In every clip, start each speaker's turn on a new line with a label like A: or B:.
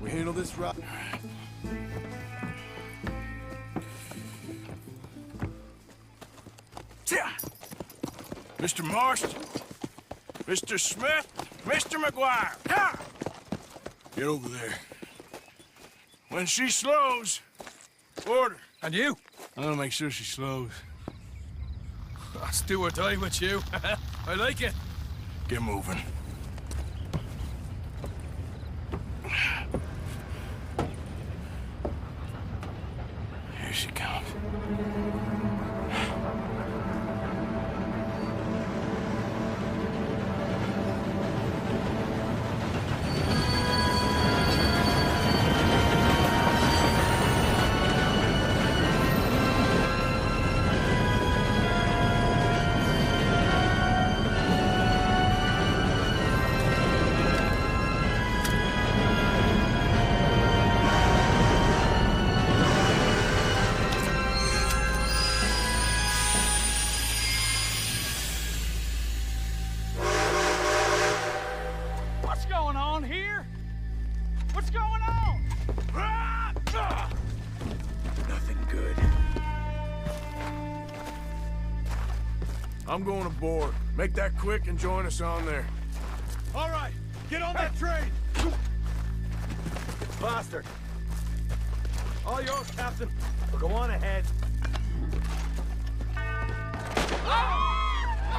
A: We handle this right.
B: Mr. Marston, Mr. Smith, Mr. McGuire, ha! Get over there. When she slows, order.
C: And you?
B: I'm gonna make sure she slows.
C: Let's do or die with you. I like it.
B: Get moving. Here she comes.
C: What's going on here? What's going on?
B: Nothing good. I'm going aboard. Make that quick and join us on there.
C: All right, get on that train.
A: Bastard. All yours, Captain. But go on ahead.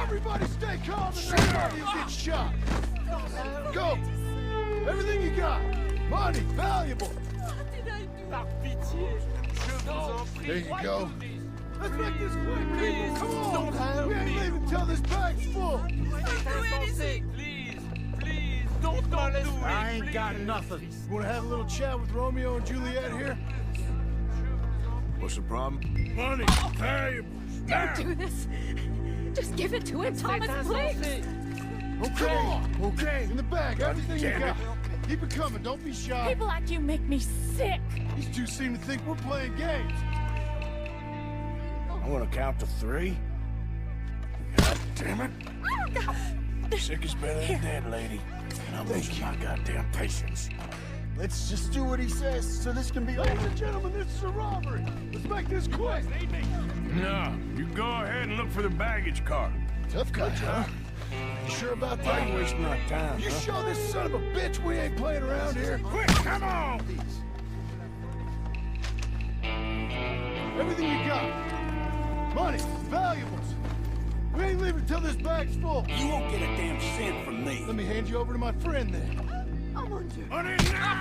A: Everybody stay calm and nobody will get shot. Go! Everything you got. Money, valuable. There you go. Let's make this quick, people. Come on. We ain't leaving till this bag's full. I ain't got nothing. You wanna have a little chat with Romeo and Juliet here?
B: What's the problem? Money, valuables.
D: Don't do this. Just give it to him, Thomas, please.
A: Okay, okay. In the bag, everything you got. Keep it coming, don't be shy.
D: People like you make me sick.
A: These two seem to think we're playing games.
B: I'm gonna count to 3. God damn it. Sick is better than dead, lady. And I'm losing my goddamn patience.
A: Let's just do what he says so this can be over. Ladies and gentlemen, this is a robbery. Let's make this quick.
B: No, you go ahead and look for the baggage car.
A: Tough cut, huh? You sure about
B: I
A: that?
B: ain't wasting my time.
A: You
B: huh?
A: show this son of a bitch we ain't playing around here.
B: Quick, come on!
A: Everything you got. Money, valuables. We ain't leaving till this bag's full.
B: You won't get a damn cent from me.
A: Let me hand you over to my friend then.
D: Oh, mon Dieu.
B: Money now!